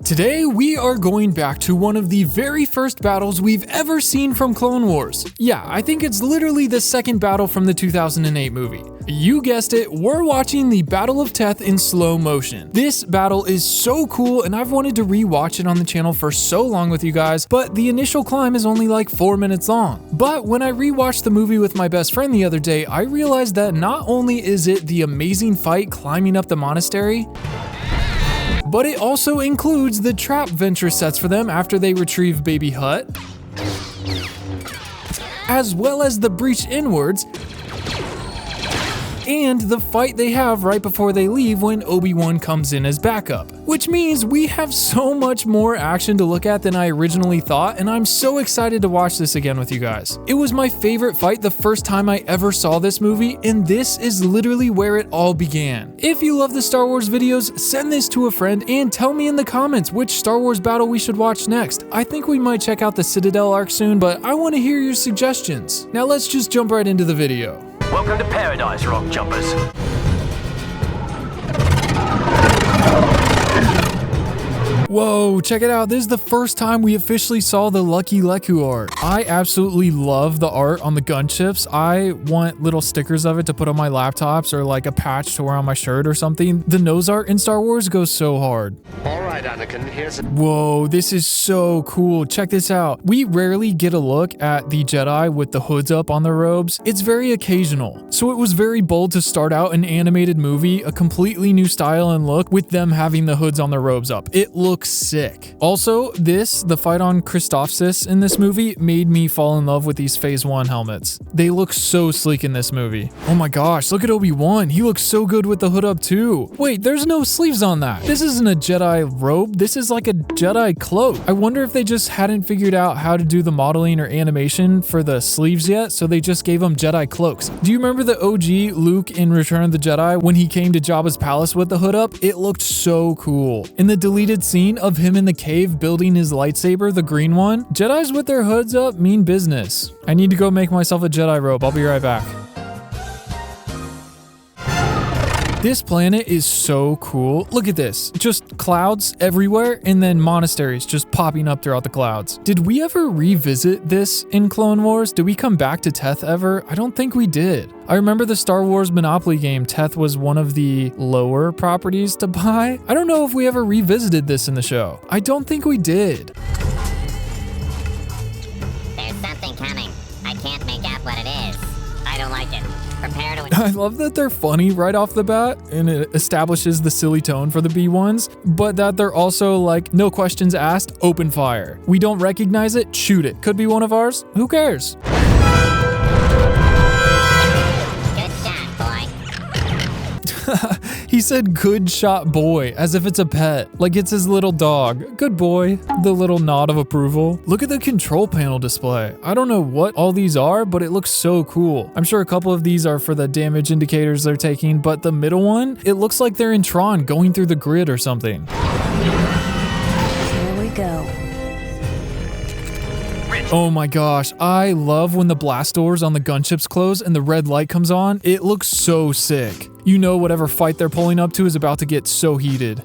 Today, we are going back to one of the very first battles we've ever seen from Clone Wars. Yeah, I think it's literally the second battle from the 2008 movie. You guessed it, we're watching the Battle of Teth in slow motion. This battle is so cool and I've wanted to rewatch it on the channel for so long with you guys, but the initial climb is only like 4 minutes long. But when I rewatched the movie with my best friend the other day, I realized that not only is it the amazing fight climbing up the monastery, but it also includes the trap Ventress sets for them after they retrieve Baby Hutt, as well as the breach inwards, and the fight they have right before they leave when Obi-Wan comes in as backup. Which means we have so much more action to look at than I originally thought, and I'm so excited to watch this again with you guys. It was my favorite fight the first time I ever saw this movie, and this is literally where it all began. If you love the Star Wars videos, send this to a friend and tell me in the comments which Star Wars battle we should watch next. I think we might check out the Citadel arc soon, but I want to hear your suggestions. Now let's just jump right into the video. Welcome to paradise, rock jumpers. Whoa, check it out. This is the first time we officially saw the Lucky Leku art. I absolutely love the art on the gunships. I want little stickers of it to put on my laptops or like a patch to wear on my shirt or something. The nose art in Star Wars goes so hard. All right, Anakin, here's a... Whoa, this is so cool. Check this out. We rarely get a look at the Jedi with the hoods up on their robes. It's very occasional. So it was very bold to start out an animated movie, a completely new style and look with them having the hoods on their robes up. It looks sick. Also, the fight on Christophsis in this movie made me fall in love with these Phase 1 helmets. They look so sleek in this movie. Oh my gosh, look at Obi-Wan. He looks so good with the hood up too. Wait, there's no sleeves on that. This isn't a Jedi robe. This is like a Jedi cloak. I wonder if they just hadn't figured out how to do the modeling or animation for the sleeves yet, so they just gave them Jedi cloaks. Do you remember the OG Luke in Return of the Jedi when he came to Jabba's palace with the hood up? It looked so cool. In the deleted scene of him in the cave building his lightsaber, the green one, Jedis with their hoods up mean business. I need to go make myself a Jedi robe. I'll be right back. This planet is so cool. Look at this. Just clouds everywhere and then monasteries just popping up throughout the clouds. Did we ever revisit this in Clone Wars? Did we come back to Teth ever? I don't think we did. I remember the Star Wars Monopoly game, Teth was one of the lower properties to buy. I don't know if we ever revisited this in the show. I don't think we did. There's something coming. I can't make out what it is. I don't like it. Prepare to... I love that they're funny right off the bat and it establishes the silly tone for the B1s, but that they're also like, no questions asked, open fire. We don't recognize it, shoot it. Could be one of ours, who cares? Good shot, boy. He said good shot boy, as if it's a pet, like it's his little dog. Good boy. The little nod of approval. Look at the control panel display. I don't know what all these are, but it looks so cool. I'm sure a couple of these are for the damage indicators they're taking, but the middle one, it looks like they're in Tron going through the grid or something. Here we go. Oh my gosh, I love when the blast doors on the gunships close and the red light comes on. It looks so sick. You know whatever fight they're pulling up to is about to get so heated.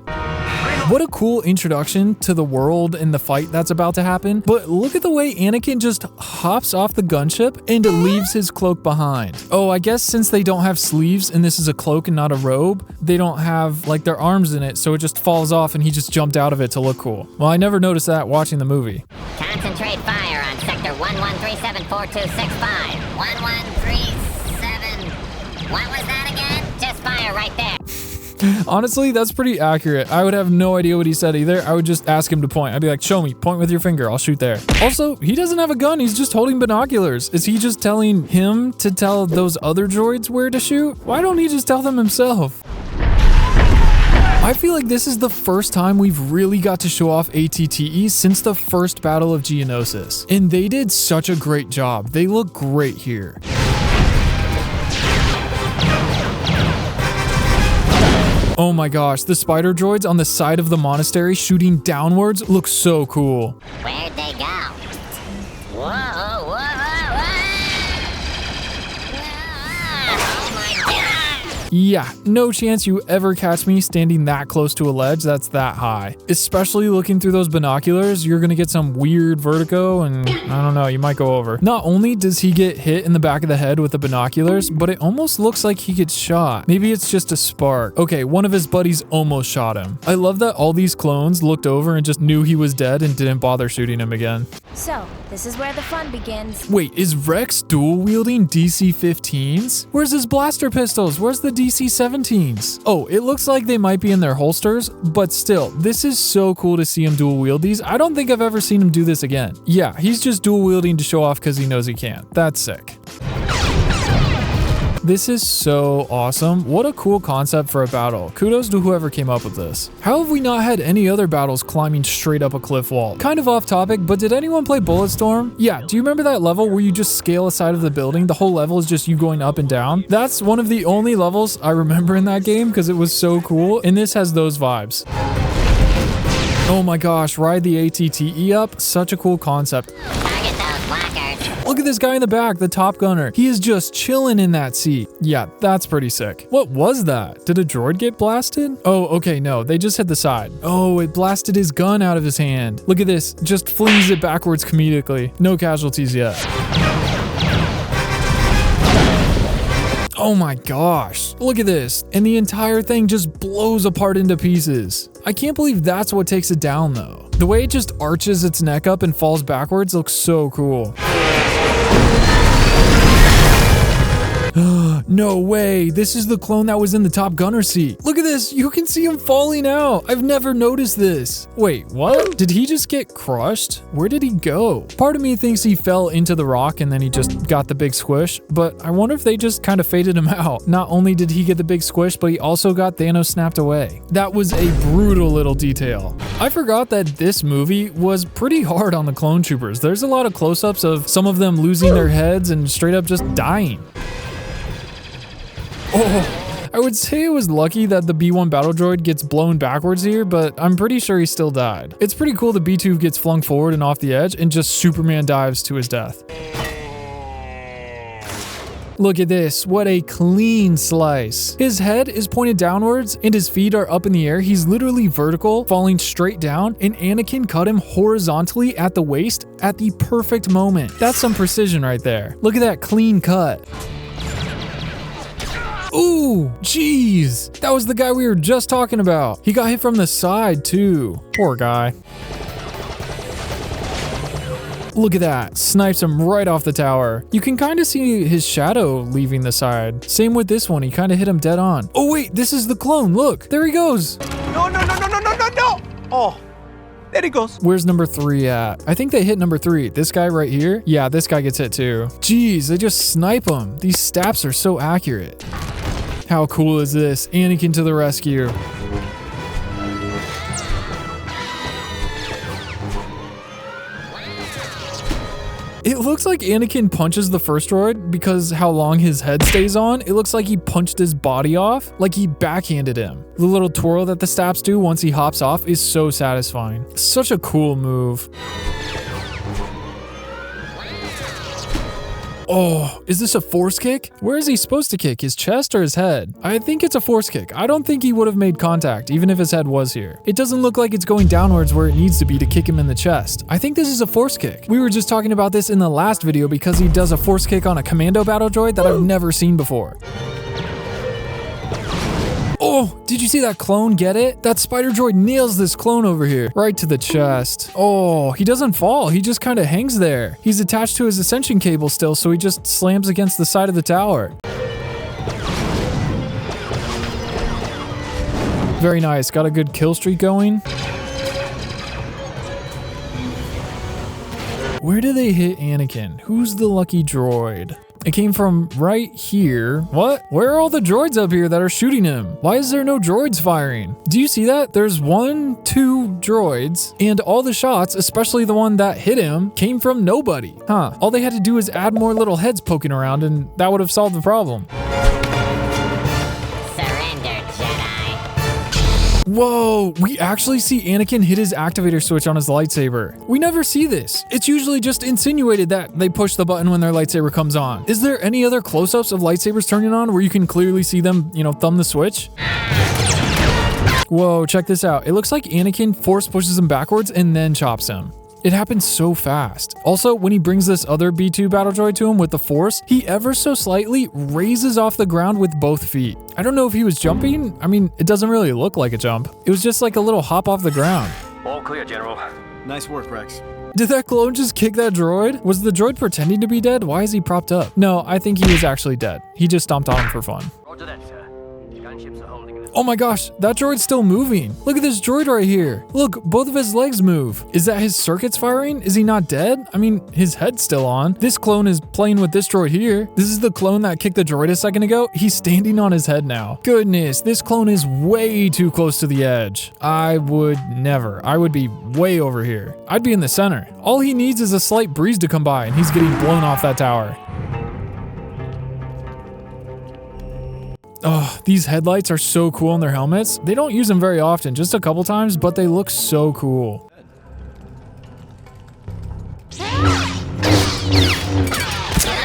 What a cool introduction to the world and the fight that's about to happen. But look at the way Anakin just hops off the gunship and leaves his cloak behind. Oh, I guess since they don't have sleeves and this is a cloak and not a robe, they don't have like their arms in it, so it just falls off and he just jumped out of it to look cool. Well, I never noticed that watching the movie. Concentrate fire on sector 11374265. 1137... What was that again? Just fire right there. Honestly, that's pretty accurate. I would have no idea what he said either. I would just ask him to point. I'd be like, show me, point with your finger, I'll shoot there. Also, he doesn't have a gun, he's just holding binoculars. Is he just telling him to tell those other droids where to shoot? Why don't he just tell them himself? I feel like this is the first time we've really got to show off ATTE since the first Battle of Geonosis. And they did such a great job. They look great here. Oh my gosh, the spider droids on the side of the monastery shooting downwards look so cool. Where'd they go? Whoa, whoa, whoa, whoa! Oh my god! Yeah, no chance you ever catch me standing that close to a ledge that's that high. Especially looking through those binoculars, you're gonna get some weird vertigo and I don't know, you might go over. Not only does he get hit in the back of the head with the binoculars, but it almost looks like he gets shot. Maybe it's just a spark. Okay, one of his buddies almost shot him. I love that all these clones looked over and just knew he was dead and didn't bother shooting him again. So, this is where the fun begins. Wait, is Rex dual wielding DC-15s? Where's his blaster pistols? Where's the DC-17s? Oh, it looks like they might be in their holsters, but still, this is so cool to see him dual wield these. I don't think I've ever seen him do this again. Yeah, he's just dual wielding to show off because he knows he can. That's sick. This is so awesome. What a cool concept for a battle. Kudos to whoever came up with this. How have we not had any other battles climbing straight up a cliff wall? Kind of off topic, but did anyone play Bulletstorm? Yeah, do you remember that level where you just scale a side of the building? The whole level is just you going up and down. That's one of the only levels I remember in that game because it was so cool, and this has those vibes. Oh my gosh, ride the ATTE up. Such a cool concept. Target those whackers. Look at this guy in the back, the Top Gunner. He is just chilling in that seat. Yeah, that's pretty sick. What was that? Did a droid get blasted? Oh, okay, no, they just hit the side. Oh, it blasted his gun out of his hand. Look at this, just flings it backwards comedically. No casualties yet. Oh my gosh, look at this. And the entire thing just blows apart into pieces. I can't believe that's what takes it down though. The way it just arches its neck up and falls backwards looks so cool. No way, this is the clone that was in the Top Gunner seat. Look at this, you can see him falling out. I've never noticed this. Wait, what? Did he just get crushed? Where did he go? Part of me thinks he fell into the rock and then he just got the big squish, but I wonder if they just kind of faded him out. Not only did he get the big squish, but he also got Thanos snapped away. That was a brutal little detail. I forgot that this movie was pretty hard on the clone troopers. There's a lot of close-ups of some of them losing their heads and straight up just dying. Oh, I would say it was lucky that the B1 battle droid gets blown backwards here, but I'm pretty sure he still died. It's pretty cool the B2 gets flung forward and off the edge and just Superman dives to his death. Look at this, what a clean slice. His head is pointed downwards and his feet are up in the air. He's literally vertical, falling straight down, and Anakin cut him horizontally at the waist at the perfect moment. That's some precision right there. Look at that clean cut. Ooh, jeez. That was the guy we were just talking about. He got hit from the side too. Poor guy. Look at that. Snipes him right off the tower. You can kind of see his shadow leaving the side. Same with this one. He kind of hit him dead on. Oh wait, this is the clone. Look, there he goes. No. Oh, there he goes. Where's number 3 at? I think they hit number 3. This guy right here? Yeah, this guy gets hit too. Jeez, they just snipe him. These stabs are so accurate. How cool is this? Anakin to the rescue. It looks like Anakin punches the first droid because how long his head stays on. It looks like he punched his body off, like he backhanded him. The little twirl that the stabs do once he hops off is so satisfying. Such a cool move. Oh, is this a force kick? Where is he supposed to kick? His chest or his head? I think it's a force kick. I don't think he would have made contact, even if his head was here. It doesn't look like it's going downwards where it needs to be to kick him in the chest. I think this is a force kick. We were just talking about this in the last video because he does a force kick on a commando battle droid that I've never seen before. Oh, did you see that clone get it? That spider droid nails this clone over here, right to the chest. Oh, he doesn't fall. He just kind of hangs there. He's attached to his ascension cable still, so he just slams against the side of the tower. Very nice. Got a good kill streak going. Where do they hit Anakin? Who's the lucky droid? It came from right here. What? Where are all the droids up here that are shooting him? Why is there no droids firing? Do you see that? There's 1, 2 droids, and all the shots, especially the one that hit him, came from nobody. Huh. All they had to do is add more little heads poking around, and that would have solved the problem. Surrender, Jedi. Whoa, we actually see Anakin hit his activator switch on his lightsaber. We never see this. It's usually just insinuated that they push the button when their lightsaber comes on. Is there any other close-ups of lightsabers turning on where you can clearly see them, thumb the switch? Whoa, check this out. It looks like Anakin force pushes him backwards and then chops him. It happens so fast. Also, when he brings this other B2 battle droid to him with the Force, he ever so slightly raises off the ground with both feet. I don't know if he was jumping. I mean, it doesn't really look like a jump. It was just like a little hop off the ground. All clear, General. Nice work, Rex. Did that clone just kick that droid? Was the droid pretending to be dead? Why is he propped up? No, I think he was actually dead. He just stomped on him for fun. Roger that, sir. Gunships are holding it. Oh my gosh, that droid's still moving. Look at this droid right here. Look, both of his legs move. Is that his circuits firing? Is he not dead? I mean, his head's still on. This clone is playing with this droid here. This is the clone that kicked the droid a second ago. He's standing on his head now. Goodness, this clone is way too close to the edge. I would never. I would be way over here. I'd be in the center. All he needs is a slight breeze to come by and he's getting blown off that tower. Oh, these headlights are so cool on their helmets. They don't use them very often, just a couple times, but they look so cool.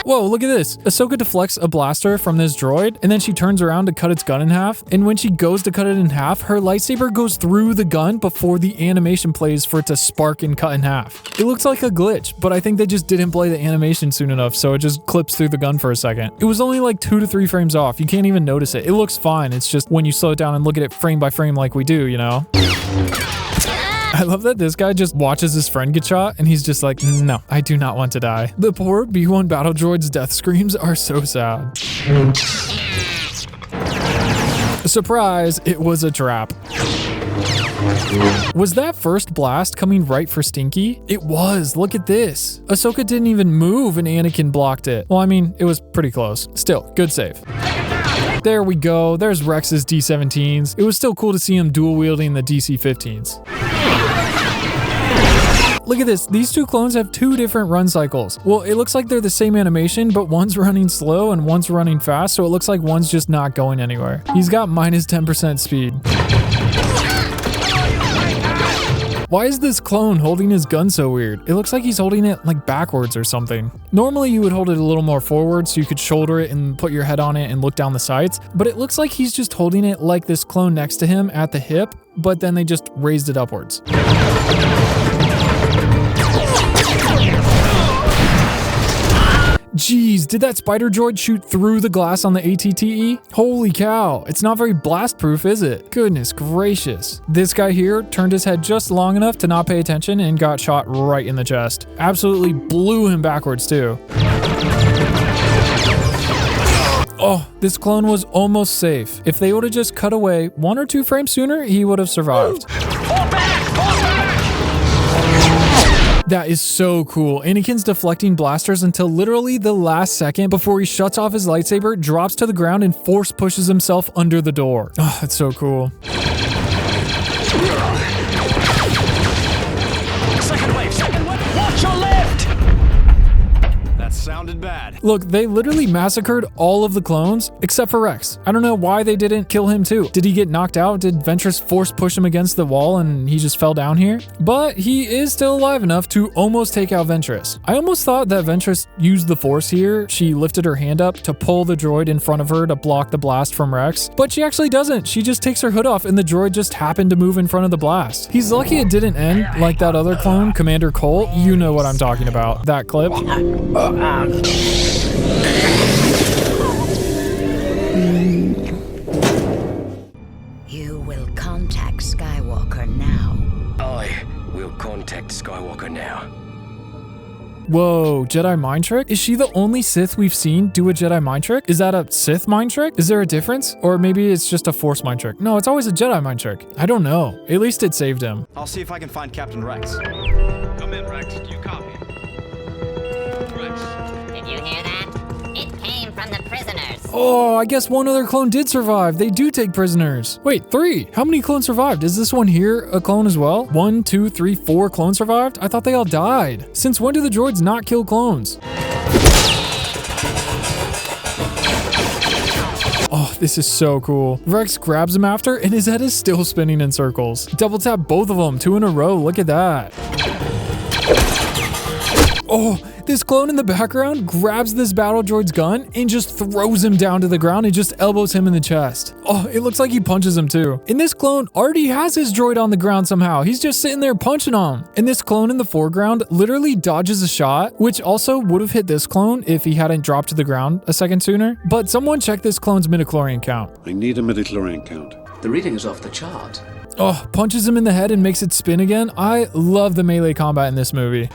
Whoa, look at this. Ahsoka deflects a blaster from this droid, and then she turns around to cut its gun in half. And when she goes to cut it in half, her lightsaber goes through the gun before the animation plays for it to spark and cut in half. It looks like a glitch, but I think they just didn't play the animation soon enough, so it just clips through the gun for a second. It was only like 2 to 3 frames off. You can't even notice it. It looks fine. It's just when you slow it down and look at it frame by frame like we do, I love that this guy just watches his friend get shot and he's just like, no, I do not want to die. The poor B1 battle droid's death screams are so sad. Surprise, it was a trap. Was that first blast coming right for Stinky? It was, look at this. Ahsoka didn't even move and Anakin blocked it. Well, I mean, it was pretty close. Still, good save. There we go, there's Rex's D-17s. It was still cool to see him dual wielding the DC-15s. Look at this, these two clones have 2 different run cycles. Well, it looks like they're the same animation, but one's running slow and one's running fast, so it looks like one's just not going anywhere. He's got minus 10% speed. Why is this clone holding his gun so weird? It looks like he's holding it like backwards or something. Normally you would hold it a little more forward so you could shoulder it and put your head on it and look down the sights, but it looks like he's just holding it like this clone next to him at the hip, but then they just raised it upwards. Jeez, did that spider droid shoot through the glass on the ATTE? Holy cow, it's not very blast proof, is it? Goodness gracious. This guy here turned his head just long enough to not pay attention and got shot right in the chest. Absolutely blew him backwards too. Oh, this clone was almost safe. If they would have just cut away 1 or 2 frames sooner, he would have survived. Fall back! Fall back! That is so cool. Anakin's deflecting blasters until literally the last second before he shuts off his lightsaber, drops to the ground, and force pushes himself under the door. Oh, that's so cool. Second wave! Watch your left! That sounded bad. Look, they literally massacred all of the clones except for Rex. I don't know why they didn't kill him too. Did he get knocked out? Did Ventress force push him against the wall and he just fell down here? But he is still alive enough to almost take out Ventress. I almost thought that Ventress used the force here. She lifted her hand up to pull the droid in front of her to block the blast from Rex, but she actually doesn't. She just takes her hood off and the droid just happened to move in front of the blast. He's lucky it didn't end like that other clone, Commander Cole. You know what I'm talking about. That clip. You will contact Skywalker now. I will contact Skywalker now. Whoa, Jedi mind trick? Is she the only Sith we've seen do a Jedi mind trick? Is that a Sith mind trick? Is there a difference? Or maybe it's just a Force mind trick. No, it's always a Jedi mind trick. I don't know. At least it saved him. I'll see if I can find Captain Rex. Come in, Rex. Do you copy? Rex. Did you hear that? It came from the prisoners. Oh, I guess one other clone did survive. They do take prisoners. Wait, 3. How many clones survived? Is this one here a clone as well? 1, 2, 3, 4 clones survived? I thought they all died. Since when do the droids not kill clones? Oh, This is so cool. Rex grabs him after, and his head is still spinning in circles. Double tap both of them, 2 in a row. Look at that. Oh, this clone in the background grabs this battle droid's gun and just throws him down to the ground and just elbows him in the chest. Oh, it looks like he punches him too. And this clone already has his droid on the ground somehow. He's just sitting there punching him. And this clone in the foreground literally dodges a shot, which also would have hit this clone if he hadn't dropped to the ground a second sooner. But someone check this clone's midichlorian count. I need a midichlorian count. The reading is off the chart. Oh, punches him in the head and makes it spin again. I love the melee combat in this movie.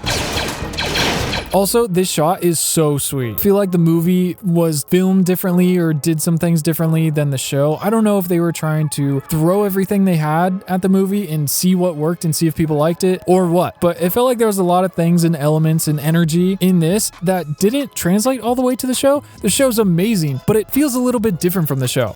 Also, this shot is so sweet. I feel like the movie was filmed differently or did some things differently than the show. I don't know if they were trying to throw everything they had at the movie and see what worked and see if people liked it or what. But it felt like there was a lot of things and elements and energy in this that didn't translate all the way to the show. The show's amazing, but it feels a little bit different from the show.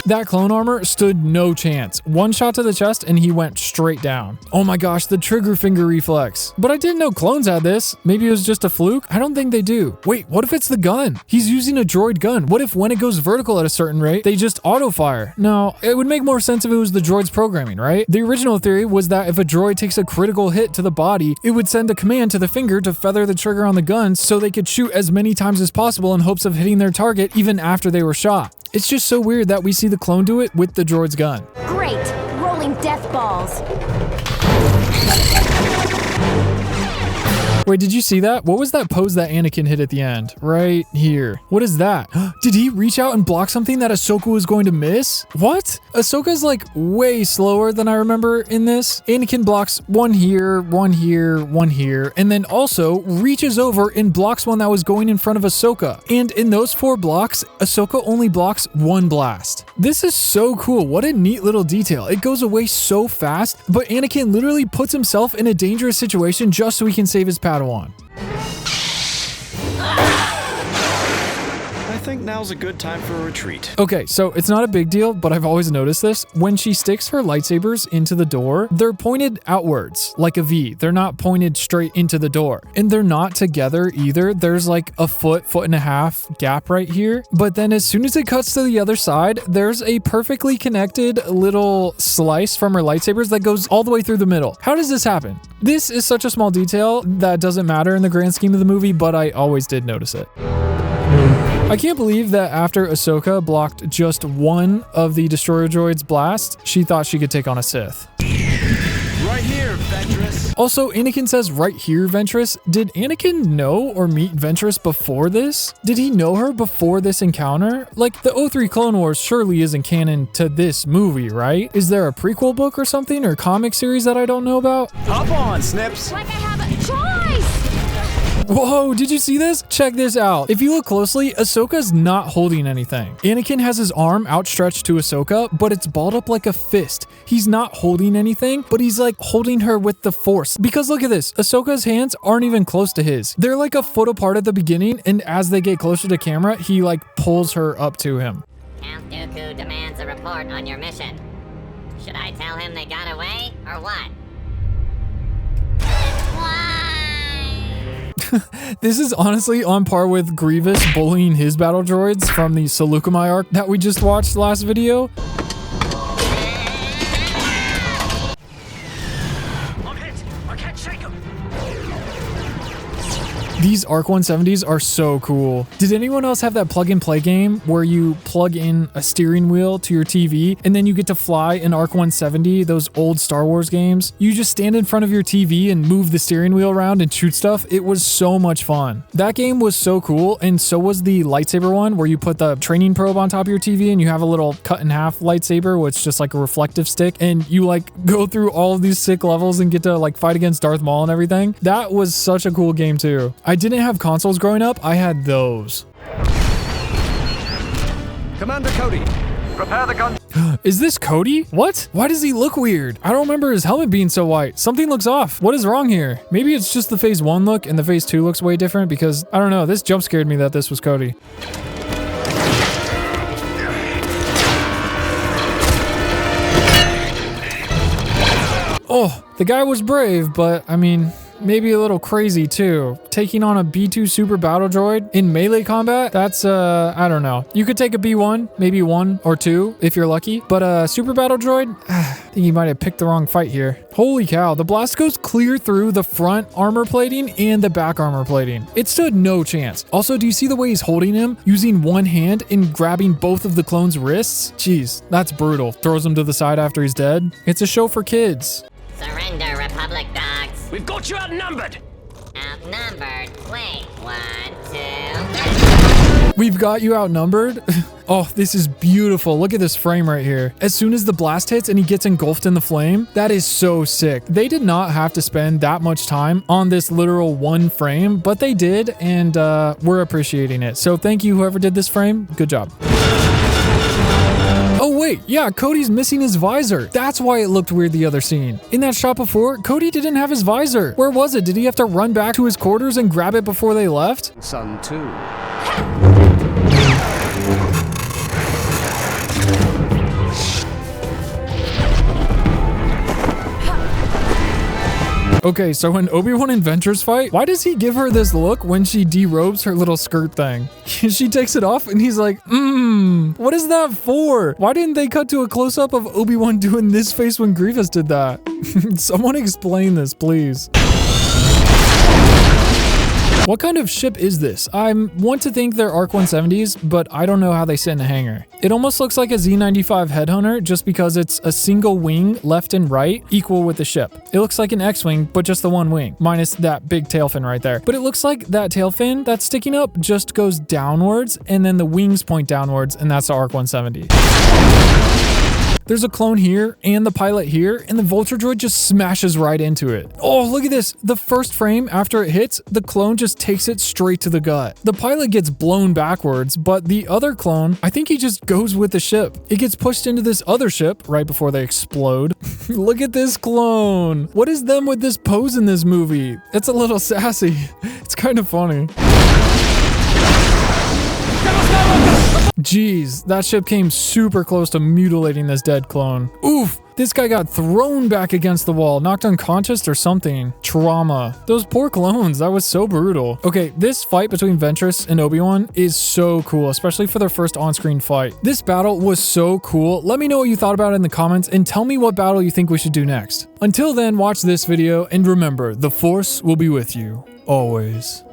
That clone armor stood no chance. One shot to the chest and he went straight down. Oh my gosh, the trigger finger reflex. But I didn't know clones had this. Maybe it was just a fluke? I don't think they do. Wait, what if it's the gun? He's using a droid gun. What if when it goes vertical at a certain rate, they just auto fire? No, it would make more sense if it was the droid's programming, right? The original theory was that if a droid takes a critical hit to the body, it would send a command to the finger to feather the trigger on the gun so they could shoot as many times as possible in hopes of hitting their target even after they were shot. It's just so weird that we see the clone do it with the droid's gun. Great! Rolling death balls. Wait, did you see that? What was that pose that Anakin hit at the end? Right here. What is that? Did he reach out and block something that Ahsoka was going to miss? What? Ahsoka's like way slower than I remember in this. Anakin blocks one here, one here, one here, and then also reaches over and blocks one that was going in front of Ahsoka. And in those 4 blocks, Ahsoka only blocks 1 blast. This is so cool. What a neat little detail. It goes away so fast, but Anakin literally puts himself in a dangerous situation just so he can save his Padawan. I think now's a good time for a retreat. Okay, so it's not a big deal, but I've always noticed this. When she sticks her lightsabers into the door, they're pointed outwards, like a V. They're not pointed straight into the door. And they're not together either. There's like a foot and a half gap right here. But then as soon as it cuts to the other side, there's a perfectly connected little slice from her lightsabers that goes all the way through the middle. How does this happen? This is such a small detail that doesn't matter in the grand scheme of the movie, but I always did notice it. I can't believe that after Ahsoka blocked just one of the Destroyer Droid's blast, she thought she could take on a Sith. Right here, Ventress. Also, Anakin says right here, Ventress. Did Anakin know or meet Ventress before this? Did he know her before this encounter? Like, the 03 Clone Wars surely isn't canon to this movie, right? Is there a prequel book or something or comic series that I don't know about? Hop on, Snips. Like I have a choice! Whoa, did you see this? Check this out. If you look closely, Ahsoka's not holding anything. Anakin has his arm outstretched to Ahsoka, but it's balled up like a fist. He's not holding anything, but he's like holding her with the force. Because look at this, Ahsoka's hands aren't even close to his. They're like a foot apart at the beginning, and as they get closer to camera, he like pulls her up to him. Count Dooku demands a report on your mission. Should I tell him they got away, or what? Why? This is honestly on par with Grievous bullying his battle droids from the Seleucami arc that we just watched last video. I'm hit. I can't shake him. These ARC 170s are so cool. Did anyone else have that plug and play game where you plug in a steering wheel to your TV and then you get to fly an ARC 170, those old Star Wars games? You just stand in front of your TV and move the steering wheel around and shoot stuff. It was so much fun. That game was so cool, and so was the lightsaber one where you put the training probe on top of your TV and you have a little cut in half lightsaber, which is just like a reflective stick, and you like go through all of these sick levels and get to like fight against Darth Maul and everything. That was such a cool game too. I didn't have consoles growing up, I had those. Commander Cody, prepare the gun. Is this Cody? What? Why does he look weird? I don't remember his helmet being so white. Something looks off. What is wrong here? Maybe it's just the phase 1 look and the phase 2 looks way different because, I don't know, this jump scared me that this was Cody. Oh, the guy was brave, but I mean, maybe a little crazy too. Taking on a B2 super battle droid in melee combat? That's, I don't know. You could take a B1, maybe 1 or 2 if you're lucky, but a super battle droid? I think you might have picked the wrong fight here. Holy cow, the blast goes clear through the front armor plating and the back armor plating. It stood no chance. Also, do you see the way he's holding him? Using one hand and grabbing both of the clone's wrists? Jeez, that's brutal. Throws him to the side after he's dead. It's a show for kids. Surrender, Republic dogs. We've got you outnumbered. Outnumbered? Wait, 1, 2... We've got you outnumbered? Oh, this is beautiful. Look at this frame right here. As soon as the blast hits and he gets engulfed in the flame, that is so sick. They did not have to spend that much time on this literal one frame, but they did, and we're appreciating it. So thank you, whoever did this frame. Good job. Oh wait, yeah, Cody's missing his visor. That's why it looked weird the other scene. In that shot before, Cody didn't have his visor. Where was it? Did he have to run back to his quarters and grab it before they left? Son, too. Okay, so when Obi-Wan and Ventress fight, why does he give her this look when she derobes her little skirt thing? She takes it off and he's like, what is that for? Why didn't they cut to a close-up of Obi-Wan doing this face when Grievous did that? Someone explain this, please. What kind of ship is this? I want to think they're ARC 170s, but I don't know how they sit in a hangar. It almost looks like a Z95 Headhunter just because it's a single wing left and right equal with the ship. It looks like an X-Wing, but just the one wing, minus that big tail fin right there. But it looks like that tail fin that's sticking up just goes downwards and then the wings point downwards, and that's the ARC 170. There's a clone here and the pilot here, and the Vulture droid just smashes right into it. Oh, look at this. The first frame after it hits, the clone just takes it straight to the gut. The pilot gets blown backwards, but the other clone, I think he just goes with the ship. It gets pushed into this other ship right before they explode. Look at this clone. What is them with this pose in this movie? It's a little sassy. It's kind of funny. Jeez, that ship came super close to mutilating this dead clone. Oof, this guy got thrown back against the wall, knocked unconscious or something. Trauma. Those poor clones, that was so brutal. Okay, this fight between Ventress and Obi-Wan is so cool, especially for their first on-screen fight. This battle was so cool. Let me know what you thought about it in the comments and tell me what battle you think we should do next. Until then, watch this video and remember, the Force will be with you, always.